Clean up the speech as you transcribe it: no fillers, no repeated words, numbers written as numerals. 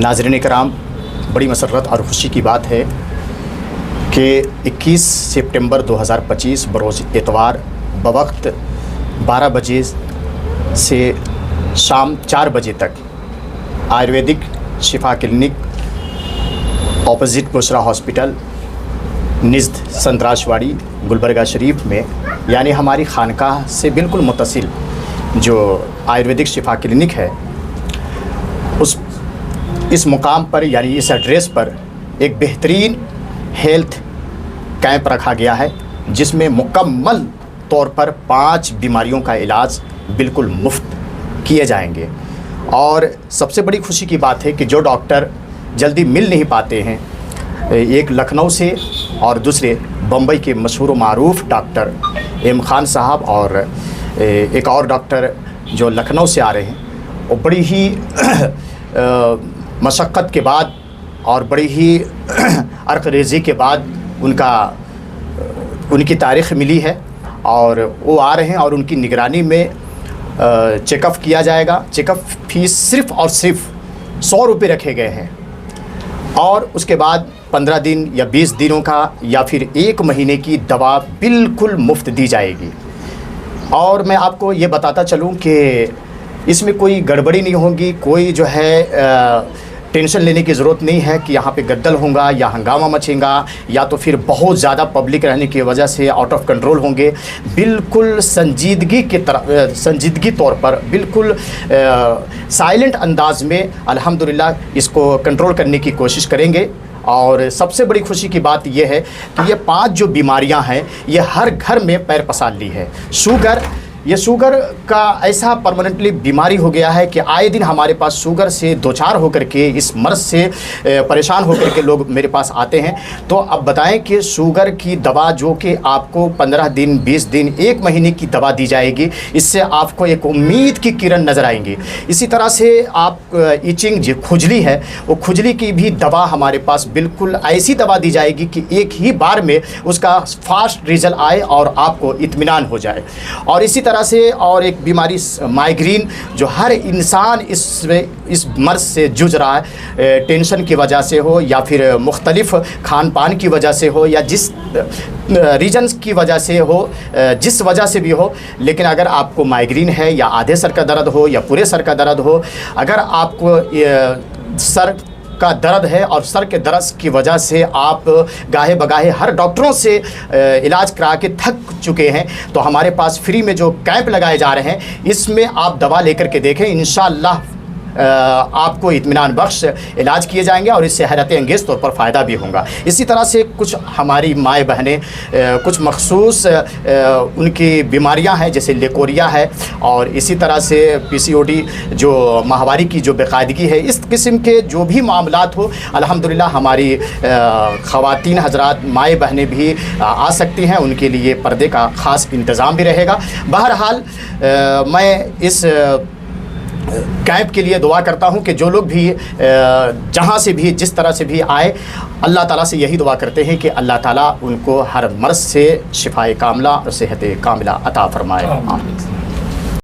नाज़रीन कराम, बड़ी मसर्रत और ख़ुशी की बात है कि 21 सितंबर 2025 बरोज़ एतवार बवक्त 12 बजे से शाम 4 बजे तक Ayurvedic Shifa clinic opposite Bushra hospital निज़द संतराशवाड़ी गुलबर्गा शरीफ में, यानी हमारी खानकाह से बिल्कुल मुत्तसिल जो आयुर्वेदिक शिफा क्लिनिक है, इस मुकाम पर यानी इस एड्रेस पर एक बेहतरीन हेल्थ कैंप रखा गया है, जिसमें मुकम्मल तौर पर 5 बीमारियों का इलाज बिल्कुल मुफ्त किए जाएंगे। और सबसे बड़ी खुशी की बात है कि जो डॉक्टर जल्दी मिल नहीं पाते हैं, एक लखनऊ से और दूसरे बम्बई के मशहूर मारूफ डॉक्टर एम खान साहब और एक और डॉक्टर जो लखनऊ से आ रहे हैं, वो बड़ी ही मशक्क़त के बाद और बड़ी ही अर्क़रेज़ी के बाद उनकी तारीख़ मिली है और वो आ रहे हैं और उनकी निगरानी में चेकअप किया जाएगा। चेकअप फीस सिर्फ़ और सिर्फ 100 रुपये रखे गए हैं और उसके बाद 15 दिन या 20 दिनों का या फिर 1 महीने की दवा बिल्कुल मुफ्त दी जाएगी। और मैं आपको ये बताता चलूँ कि इसमें कोई गड़बड़ी नहीं होगी, कोई जो है टेंशन लेने की ज़रूरत नहीं है कि यहाँ पे गद्दल होगा या हंगामा मचेगा या तो फिर बहुत ज़्यादा पब्लिक रहने की वजह से आउट ऑफ कंट्रोल होंगे। बिल्कुल संजीदगी तौर पर बिल्कुल साइलेंट अंदाज में अल्हम्दुलिल्लाह इसको कंट्रोल करने की कोशिश करेंगे। और सबसे बड़ी खुशी की बात यह है कि ये 5 जो बीमारियां हैं ये हर घर में पैर पसार ली है। शुगर का ऐसा परमानेंटली बीमारी हो गया है कि आए दिन हमारे पास शुगर से दो चार होकर के, इस मर्ज़ से परेशान होकर के लोग मेरे पास आते हैं। तो अब बताएं कि शुगर की दवा जो कि आपको 15 दिन 20 दिन 1 महीने की दवा दी जाएगी, इससे आपको एक उम्मीद की किरण नज़र आएंगी। इसी तरह से आप इचिंग जो खुजली है, वो खुजली की भी दवा हमारे पास बिल्कुल ऐसी दवा दी जाएगी कि एक ही बार में उसका फास्ट रिजल्ट आए और आपको इत्मीनान हो जाए। और इसी तरह से और एक बीमारी माइग्रेन, जो हर इंसान इस मर्ज़ से जूझ रहा है, टेंशन की वजह से हो या फिर मुख्तलिफ़ खान पान की वजह से हो या जिस रीजन्स की वजह से हो, जिस वजह से भी हो, लेकिन अगर आपको माइग्रेन है या आधे सर का दर्द हो या पूरे सर का दर्द हो, अगर आपको सर का दर्द है और सर के दर्द की वजह से आप गाहे बगाहे हर डॉक्टरों से इलाज करा के थक चुके हैं, तो हमारे पास फ्री में जो कैंप लगाए जा रहे हैं, इसमें आप दवा लेकर के देखें। इंशाअल्लाह आपको इत्मीनान बख्श इलाज किए जाएंगे और इससे हैरत अंगेज़ तौर पर फ़ायदा भी होगा। इसी तरह से कुछ हमारी माएँ बहनें कुछ मखसूस उनकी बीमारियां हैं, जैसे लेकोरिया है और इसी तरह से PCOD जो माहवारी की जो बेकायदगी है, इस किस्म के जो भी मामलात हो, अल्हम्दुलिल्लाह हमारी ख़वातीन हज़रात माएँ बहनें भी आ सकती हैं, उनके लिए पर्दे का ख़ास इंतज़ाम भी रहेगा। बहरहाल मैं इस कैंप के लिए दुआ करता हूं कि जो लोग भी जहां से भी जिस तरह से भी आए, अल्लाह ताला से यही दुआ करते हैं कि अल्लाह ताला उनको हर मर्ज़ से शिफाए कामिला और सेहत कामिला अता फ़रमाए। आमीन।